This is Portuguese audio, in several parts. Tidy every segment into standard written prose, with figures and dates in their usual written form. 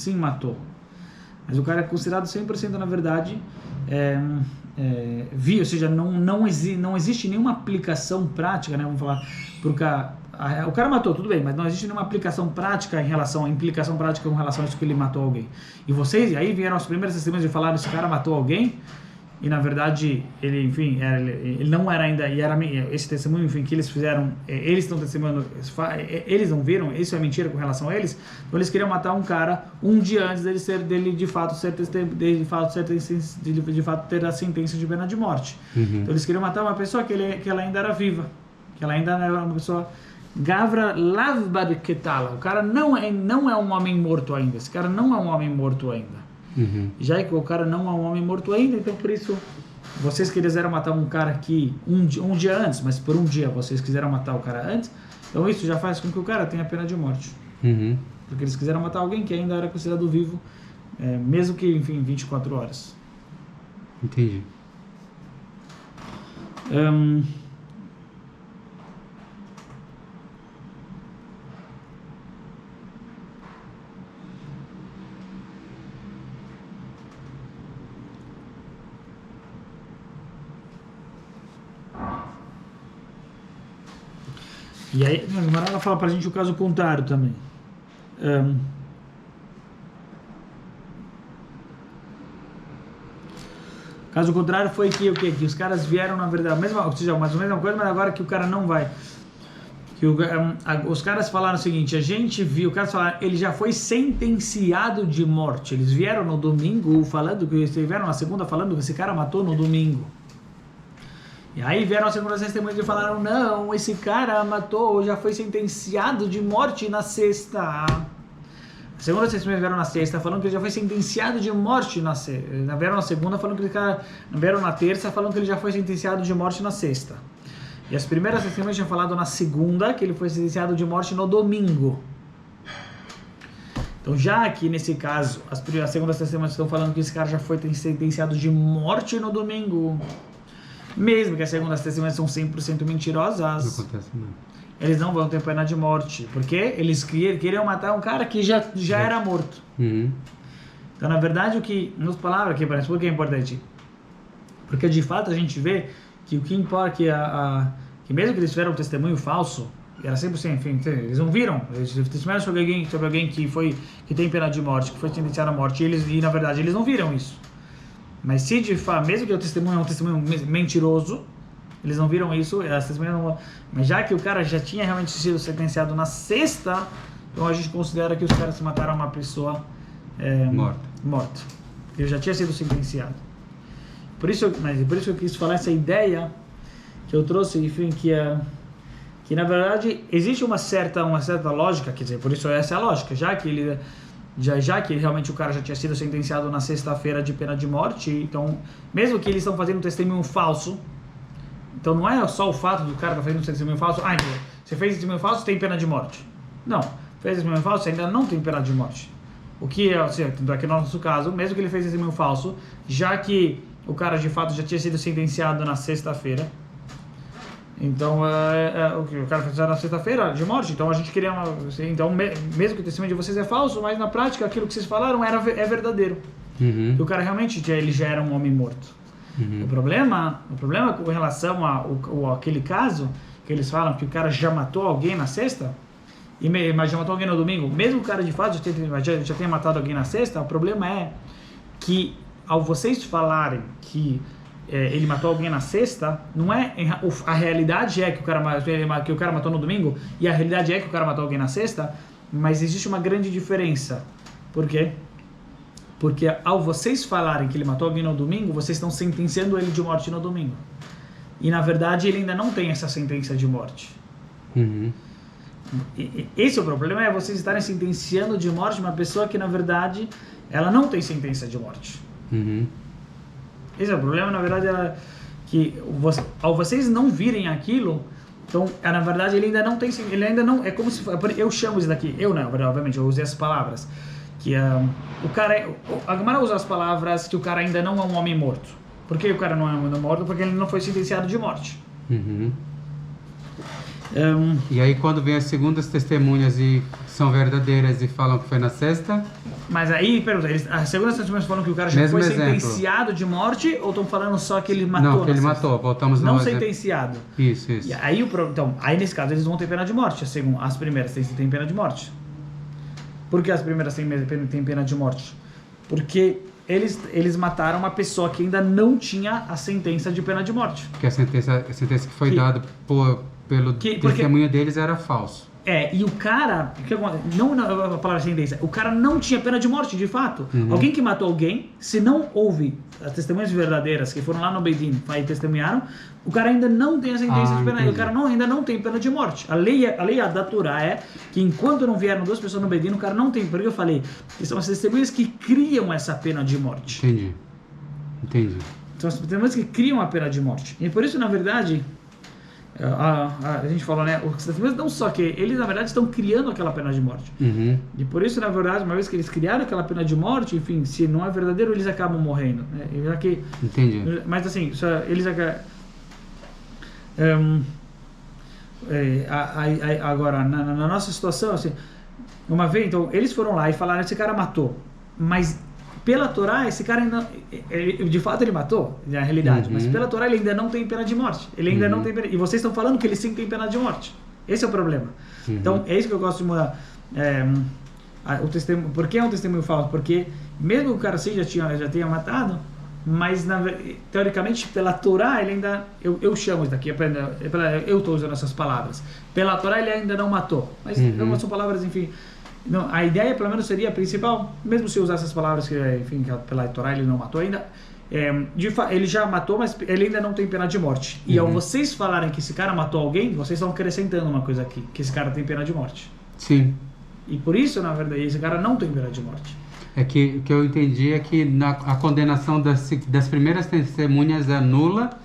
sim matou. Mas o cara é considerado 100% na verdade ou seja, não existe nenhuma aplicação prática, né? Vamos falar, o cara matou, tudo bem, mas não existe nenhuma aplicação prática implicação prática com relação a isso que ele matou alguém. E aí vieram as primeiras testemunhas de falar esse cara matou alguém, e na verdade ele, enfim, ele não era ainda, e era esse testemunho, enfim, que eles fizeram, eles estão testemunhando, eles não viram, isso é mentira com relação a eles, então eles queriam matar um cara um dia antes dele de fato ter a sentença de pena de morte. Então eles queriam matar uma pessoa que ela ainda era viva, que ela ainda era uma pessoa Gavra Lavbad Ketala, o cara não é um homem morto ainda, esse cara não é um homem morto ainda. Já que o cara não é um homem morto ainda, então por isso vocês quiseram matar um cara que um dia antes, mas por um dia vocês quiseram matar o cara antes, então isso já faz com que o cara tenha pena de morte. Porque eles quiseram matar alguém que ainda era considerado vivo, mesmo que, enfim, 24 horas. Entendi. E aí, a Gemara fala pra gente o caso contrário também. O caso contrário foi que os caras vieram, na verdade, mais ou menos a mesma coisa, mas agora que o cara não vai. Os caras falaram o seguinte, os caras falaram, ele já foi sentenciado de morte. Eles vieram no domingo vieram na segunda falando que esse cara matou no domingo. E aí vieram as segundas testemunhas e falaram, não, esse cara matou, já foi sentenciado de morte na sexta. As segundas testemunhas vieram na sexta falando que ele já foi sentenciado de morte na sexta. Vieram na segunda falando que vieram na terça falando que ele já foi sentenciado de morte na sexta. E as primeiras testemunhas tinham falado na segunda que ele foi sentenciado de morte no domingo. Então já aqui nesse caso, as segundas testemunhas estão falando que esse cara já foi sentenciado de morte no domingo. Mesmo que as segundas testemunhas são 100% mentirosas, Não acontece não. Eles não vão ter pena de morte, porque eles queriam matar um cara que já era morto. Então, na verdade, nos palavras aqui, parece que é importante, porque de fato a gente vê que o que importa que mesmo que eles tiveram um testemunho falso, era 100%, enfim, eles não viram, eles testemunharam sobre alguém que tem pena de morte, que foi sentenciado à morte, e na verdade eles não viram isso. Mas se de fato, mesmo que o testemunho é um testemunho mentiroso, eles não viram isso, mas já que o cara já tinha realmente sido sentenciado na sexta, então a gente considera que os caras mataram uma pessoa morta. Ele já tinha sido sentenciado. Por isso eu quis falar essa ideia que eu trouxe, enfim, que na verdade existe uma certa lógica, quer dizer, por isso essa é a lógica, já que realmente o cara já tinha sido sentenciado na sexta-feira de pena de morte, então, mesmo que eles estão fazendo um testemunho falso, então não é só o fato do cara estar fazendo um testemunho falso, você fez testemunho falso, tem pena de morte. Não, fez testemunho falso, ainda não tem pena de morte. O que é, aqui no nosso caso, mesmo que ele fez testemunho falso, já que o cara de fato já tinha sido sentenciado na sexta-feira, então, o cara foi sentenciado na sexta-feira de morte, então a gente queria, então mesmo que o testemunho de vocês é falso, mas na prática aquilo que vocês falaram é verdadeiro. Que o cara realmente ele já era um homem morto. O problema com relação àquele caso, que eles falam que o cara já matou alguém na sexta, mas já matou alguém no domingo, mesmo o cara de fato já tenha matado alguém na sexta, o problema é que ao vocês falarem que ele matou alguém na sexta, não é a realidade é que o cara matou no domingo, e a realidade é que o cara matou alguém na sexta, mas existe uma grande diferença. Por quê? Porque ao vocês falarem que ele matou alguém no domingo, vocês estão sentenciando ele de morte no domingo. E na verdade ele ainda não tem essa sentença de morte. Esse é o problema, é vocês estarem sentenciando de morte uma pessoa que na verdade ela não tem sentença de morte. Esse é o problema, na verdade, ao vocês não virem aquilo, então, na verdade, ele ainda não, é como se, eu chamo isso daqui, obviamente, eu usei essas palavras, que a Gemara usa as palavras que o cara ainda não é um homem morto. Por que o cara não é um homem morto? Porque ele não foi sentenciado de morte. E aí quando vem as segundas testemunhas e são verdadeiras e falam que foi na sexta? Mas aí, pergunta, as segundas testemunhas falam que o cara já Mesmo foi exemplo. sentenciado de morte ou estão falando só que ele matou? Não, que ele matou, voltamos no Não exemplo. sentenciado. Isso. E aí, então, aí nesse caso eles vão ter pena de morte, segundo as primeiras têm pena de morte. Por que as primeiras têm pena de morte? Porque eles mataram uma pessoa que ainda não tinha a sentença de pena de morte. Porque a sentença que foi dada pelo testemunho deles era falso. E o cara, não a palavra sentença, o cara não tinha pena de morte, de fato. Alguém que matou alguém, se não houve as testemunhas verdadeiras que foram lá no Beidin e testemunharam, o cara ainda não tem a sentença de pena, o cara ainda não tem pena de morte. A lei da Torá é que enquanto não vieram duas pessoas no Beidin, o cara não tem, porque eu falei, que são as testemunhas que criam essa pena de morte. Entendi. São as testemunhas que criam a pena de morte. E por isso, na verdade, a gente falou, né? Os testemunhas não só que eles, na verdade, estão criando aquela pena de morte. E por isso, na verdade, uma vez que eles criaram aquela pena de morte, enfim, se não é verdadeiro, eles acabam morrendo. Né? Já que, entendi. Mas assim, eles acabam. Agora, na nossa situação, assim, uma vez, então, eles foram lá e falaram: esse cara matou, mas pela Torá, esse cara ainda, de fato ele matou, na realidade, mas pela Torá ele ainda não tem pena de morte. Ele ainda não tem pena, e vocês estão falando que ele sim tem pena de morte. Esse é o problema. Então, é isso que eu gosto de mudar. O testemunho, por que é um testemunho falso? Porque mesmo que o cara sim já tenha matado, mas teoricamente pela Torá ele ainda, eu chamo isso daqui, eu estou usando essas palavras. Pela Torá ele ainda não matou, mas não são palavras, enfim. Não, a ideia, pelo menos, seria a principal, mesmo se usar essas palavras que, enfim, pela Torá ele não matou ainda, ele já matou, mas ele ainda não tem pena de morte. E ao vocês falarem que esse cara matou alguém, vocês estão acrescentando uma coisa aqui, que esse cara tem pena de morte. Sim. E por isso, na verdade, esse cara não tem pena de morte. É que o que eu entendi é que a condenação das primeiras testemunhas é nula,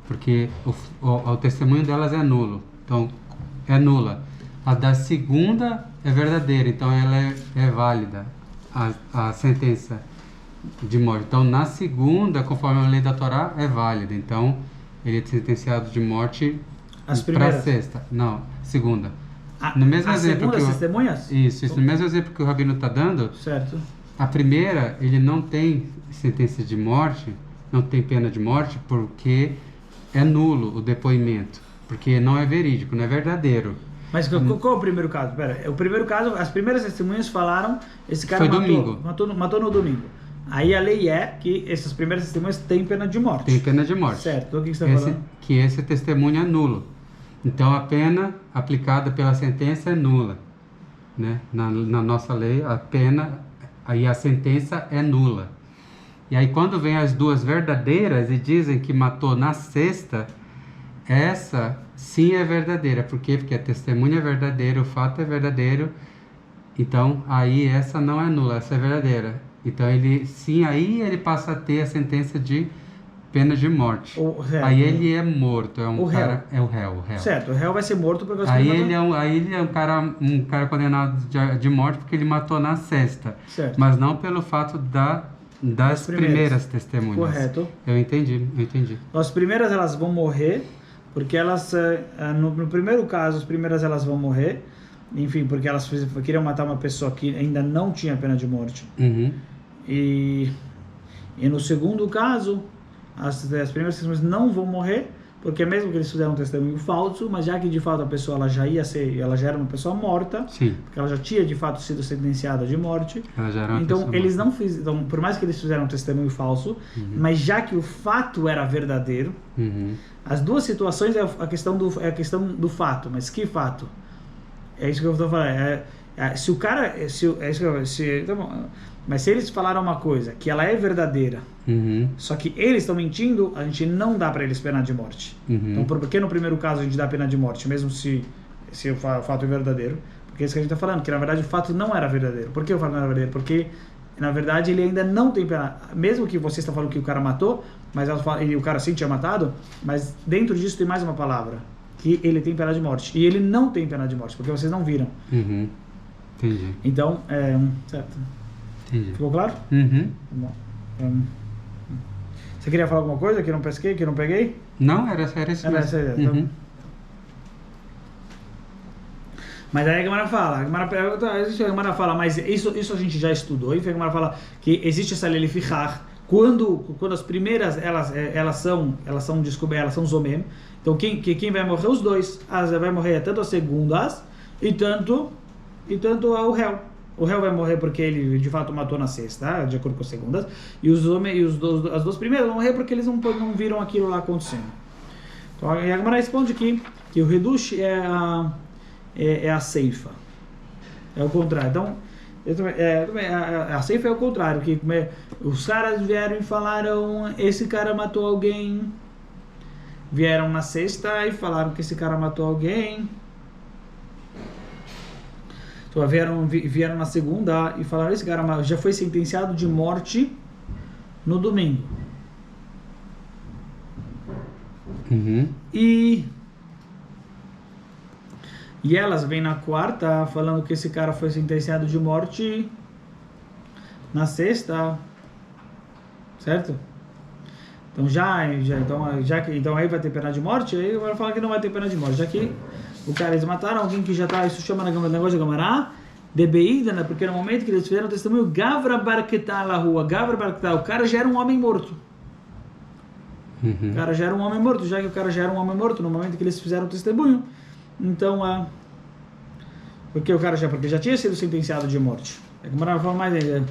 porque o testemunho delas é nulo, então é nula. A da segunda é verdadeira, então ela é válida, a sentença de morte. Então, na segunda, conforme a lei da Torá, é válida. Então, ele é sentenciado de morte para sexta. Não, segunda. No mesmo exemplo que testemunhas? Isso, no mesmo exemplo que o Rabino está dando, certo. A primeira, ele não tem sentença de morte, não tem pena de morte, porque é nulo o depoimento, porque não é verídico, não é verdadeiro. Mas qual é o primeiro caso? O primeiro caso, as primeiras testemunhas falaram, esse cara matou no domingo. Aí a lei é que essas primeiras testemunhas têm pena de morte. Tem pena de morte. Certo. O que você está falando? Que esse testemunho é nulo. Então a pena aplicada pela sentença é nula. Né? Na nossa lei, a pena e a sentença é nula. E aí quando vem as duas verdadeiras e dizem que matou na sexta, essa sim é verdadeira. Por quê? Porque a testemunha é verdadeira, o fato é verdadeiro. Então, aí essa não é nula, essa é verdadeira. Então, aí ele passa a ter a sentença de pena de morte. Aí ele é morto, é o réu. Certo, o réu vai ser morto porque aí ele é um cara condenado de morte porque ele matou na sexta. Certo. Mas não pelo fato das primeiras testemunhas. Correto. Eu entendi. As primeiras elas vão morrer, porque elas, no primeiro caso, as primeiras elas vão morrer, enfim, porque elas queriam matar uma pessoa que ainda não tinha pena de morte. E no segundo caso, as primeiras testemunhas não vão morrer, porque mesmo que eles fizeram um testemunho falso, mas já que de fato a pessoa ela já era uma pessoa morta, sim, porque ela já tinha de fato sido sentenciada de morte, ela já era uma então eles morta. não fizeram, por mais que eles fizeram um testemunho falso, mas já que o fato era verdadeiro, as duas situações é a questão do fato. Mas que fato? É isso que eu estou falando. Se o cara, mas se eles falaram uma coisa que ela é verdadeira, só que eles estão mentindo, a gente não dá para eles pena de morte. Então, por que no primeiro caso a gente dá pena de morte, mesmo se o fato é verdadeiro? Porque é isso que a gente está falando, que na verdade o fato não era verdadeiro. Por que o fato não era verdadeiro? Porque na verdade ele ainda não tem pena, mesmo que vocês estão falando que o cara matou, mas o cara sim tinha matado, mas dentro disso tem mais uma palavra, que ele tem pena de morte, e ele não tem pena de morte, porque vocês não viram. Entendi. Então, certo. Entendi. Ficou claro? Bom, você queria falar alguma coisa que eu não pesquei, que eu não peguei? Não, era isso mesmo. Essa ideia. Então, Mas aí a Gemara fala, mas isso a gente já estudou, e a Gemara fala que existe essa lei fichar, quando as primeiras, elas são descobertas, elas são zomem, então quem vai morrer? Os dois, vai morrer tanto as segundas, e tanto o réu. O réu vai morrer porque ele de fato matou na sexta, de acordo com as segundas, e as duas primeiras vão morrer porque eles não viram aquilo lá acontecendo. Então a Gemara responde que o Hidush é a ceifa, é o contrário. Então a ceifa é o contrário, que os caras vieram e falaram, esse cara matou alguém, vieram na sexta e falaram que esse cara matou alguém. Então, vieram na segunda e falaram, esse cara já foi sentenciado de morte no domingo. E elas vêm na quarta falando que esse cara foi sentenciado de morte na sexta, certo? Então então aí vai ter pena de morte, aí vai falar que não vai ter pena de morte, já que eles mataram alguém que já está, isso chama no negócio de Gamará, de Beida, né? Porque no momento que eles fizeram o testemunho, Gavra Barquetá na rua, Gavra Barquetá, o cara já era um homem morto. O cara já era um homem morto, já que o cara já era um homem morto no momento que eles fizeram o testemunho. Então, porque já tinha sido sentenciado de morte. É que Gamará fala mais ainda.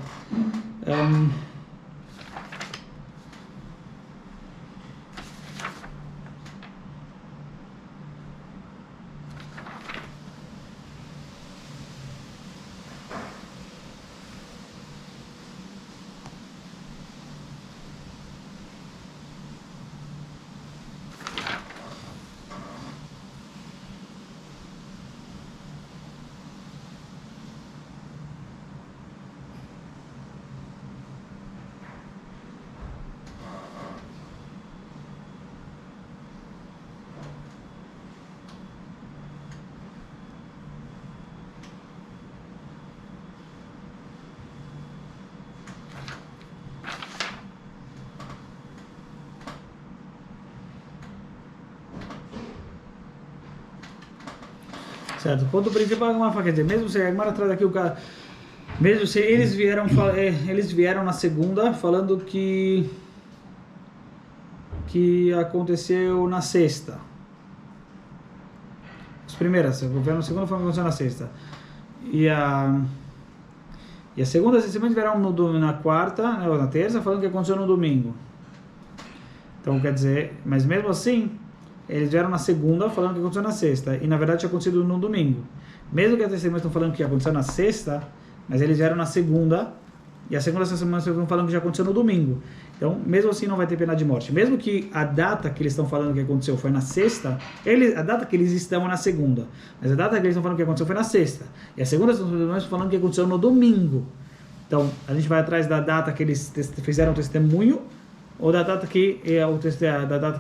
Certo, o ponto principal é que a Gemara quer dizer, mesmo se a Gemara traz aqui o cara, mesmo se eles vieram na segunda falando que aconteceu na sexta. As primeiras, vieram na segunda falando que aconteceu na sexta. E a segunda, simplesmente vieram na quarta, ou na terça, falando que aconteceu no domingo. Então quer dizer, mas mesmo assim, eles vieram na segunda falando que aconteceu na sexta, e na verdade tinha acontecido no domingo. Mesmo que as testemunhas estão falando que aconteceu na sexta, mas eles vieram na segunda, e a segunda testemunhas estão falando que já aconteceu no domingo. Então, mesmo assim não vai ter pena de morte. Mesmo que a data que eles estão falando que aconteceu foi na sexta, a data que eles estão é na segunda, mas a data que eles estão falando que aconteceu foi na sexta, e a segunda testemunhas estão falando que aconteceu no domingo. Então, a gente vai atrás da data que eles fizeram o testemunho, ou da data que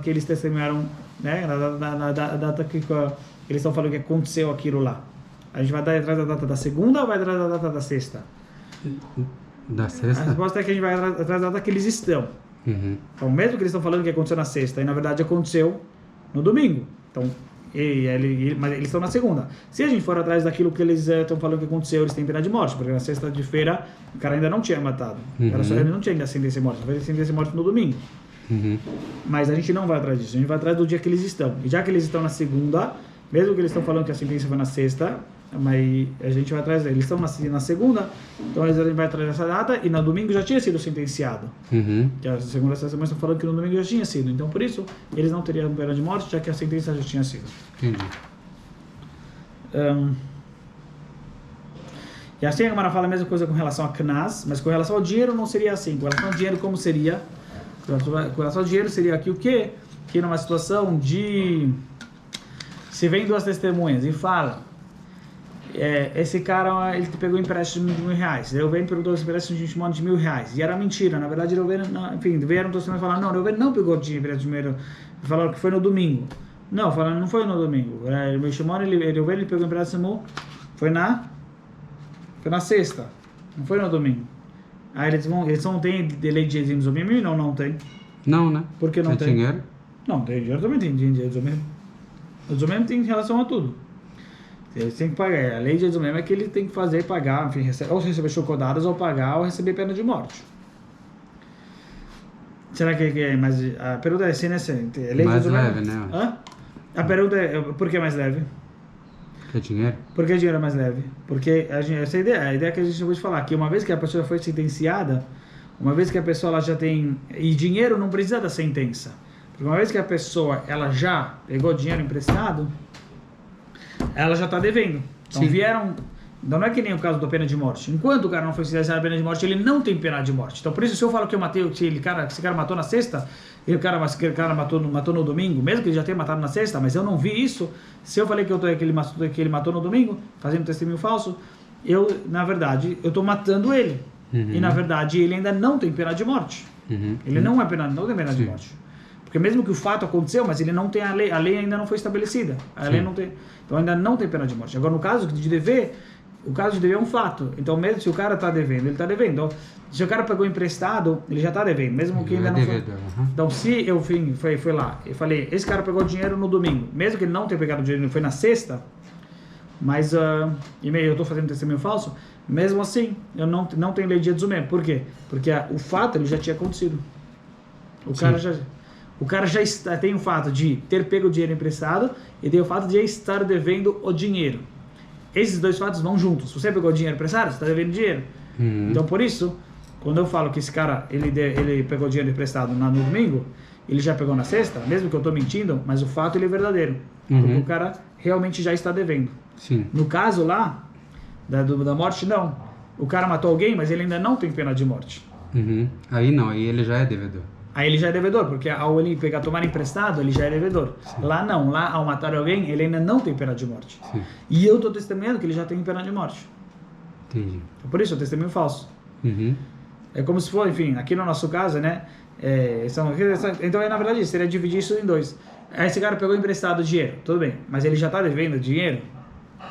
eles testemunharam, né? Da data que eles estão falando que aconteceu aquilo lá. A gente vai atrás da data da segunda ou vai atrás da data da sexta? Da sexta? A resposta é que a gente vai atrás da data que eles estão. Então, mesmo que eles estão falando que aconteceu na sexta, e na verdade aconteceu no domingo. Então, mas eles estão na segunda. Se a gente for atrás daquilo que eles estão falando que aconteceu, eles têm pena de morte, porque na sexta-feira o cara ainda não tinha matado. Ele não tinha ainda sentença de morte, só foi sentença de morte no domingo. Mas a gente não vai atrás disso, a gente vai atrás do dia que eles estão. E já que eles estão na segunda, mesmo que eles estão falando que a sentença foi na sexta, mas a gente vai atrás deles. Eles estão na segunda, então a gente vai atrás dessa data, e no domingo já tinha sido sentenciado. Que a segunda semana estão falando que no domingo já tinha sido. Então, por isso, eles não teriam pena de morte, já que a sentença já tinha sido. Entendi. E assim a Gemara fala a mesma coisa com relação a Knas, mas com relação ao dinheiro não seria assim. Com relação ao dinheiro, como seria? Com relação ao dinheiro seria aqui o quê? Que numa situação de... Se vem duas testemunhas e fala, esse cara, ele pegou um empréstimo de R$1.000. Reuven perguntou esse empréstimo de R$1.000. E era mentira. Na verdade, Reuven, enfim, vieram duas testemunhas e falaram, não, Reuven não pegou empréstimo de dinheiro. Falaram que foi no domingo. Não, falaram, não foi no domingo. Reuven, ele pegou o empréstimo, foi na sexta. Não foi no domingo. Aí eles não têm lei de exímios zomim? Não tem. Não, né? Por que não tem? Dinheiro? Não, tem dinheiro também tem dinheiro zomim. O zomim tem em relação a tudo. Ele tem que pagar. A lei diz mesmo é que ele tem que fazer pagar, enfim, ou receber chocodadas, ou pagar, ou receber pena de morte. Será que é mais... A pergunta é assim, né? A lei mais leve, mesmo? né? Hã? A pergunta é, por que mais leve? Que dinheiro? Por que dinheiro é mais leve? Porque essa é a ideia que a gente acabou de falar, que uma vez que a pessoa foi sentenciada, uma vez que a pessoa ela já tem... E dinheiro não precisa da sentença. Porque uma vez que a pessoa ela já pegou dinheiro emprestado, ela já está devendo. Então Sim. vieram... Então não é que nem o caso da pena de morte. Enquanto o cara não foi sentenciado à pena de morte, ele não tem pena de morte. Então por isso se eu falo que eu matei, que esse cara matou na sexta, e o cara matou no domingo, mesmo que ele já tenha matado na sexta, mas eu não vi isso, se eu falei que ele matou no domingo, fazendo testemunho falso, na verdade, eu estou matando ele. Uhum. E na verdade ele ainda não tem pena de morte. Uhum. Ele não tem pena de morte. Porque mesmo que o fato aconteceu, mas ele não tem a lei ainda não foi estabelecida. A lei não tem, então ainda não tem pena de morte. Agora no caso de dever, o caso de dever é um fato. Então mesmo se o cara está devendo, ele está devendo. Então, se o cara pegou emprestado, ele já está devendo, mesmo que ainda não foi. Então se eu fui lá e falei, esse cara pegou dinheiro no domingo, mesmo que ele não tenha pegado dinheiro, foi na sexta, mas eu estou fazendo testemunho falso, mesmo assim, eu não tenho lei de Edzumé. Por quê? Porque o fato ele já tinha acontecido. O cara já tem o fato de ter pego o dinheiro emprestado e tem o fato de estar devendo o dinheiro. Esses dois fatos vão juntos. Se você pegou dinheiro emprestado, você está devendo dinheiro. Uhum. Então, por isso, quando eu falo que esse cara ele pegou dinheiro emprestado no domingo, ele já pegou na sexta, mesmo que eu estou mentindo, mas o fato ele é verdadeiro. Uhum. Porque o cara realmente já está devendo. Sim. No caso lá, da morte, não. O cara matou alguém, mas ele ainda não tem pena de morte. Uhum. Aí não, aí ele já é devedor. Aí ele já é devedor, porque ao ele tomar emprestado, ele já é devedor. Sim. Lá não, lá ao matar alguém, ele ainda não tem pena de morte. Sim. E eu estou testemunhando que ele já tem pena de morte. Entendi. Por isso, eu testemunho falso. Uhum. É como se for, enfim, aqui no nosso caso, né? Então, na verdade, seria dividir isso em dois. Esse cara pegou emprestado dinheiro, tudo bem, mas ele já está devendo dinheiro?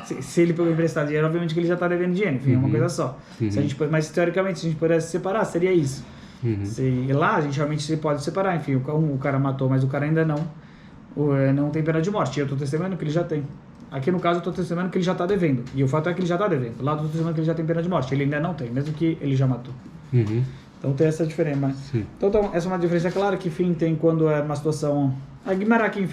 Se ele pegou emprestado dinheiro, obviamente que ele já está devendo dinheiro, enfim, é uma coisa só. Uhum. Mas teoricamente, se a gente pudesse separar, seria isso. Uhum. Lá a gente realmente se pode separar, enfim, o cara matou, mas o cara ainda não tem pena de morte. Eu estou testemunhando que ele já tem. Aqui no caso eu estou testemunhando que ele já está devendo. E o fato é que ele já está devendo. Lá eu estou testemunhando que ele já tem pena de morte. Ele ainda não tem, mesmo que ele já matou. Uhum. Então tem essa diferença. Então essa é uma diferença clara que, enfim, tem quando é uma situação... A Guimarães aqui, enfim,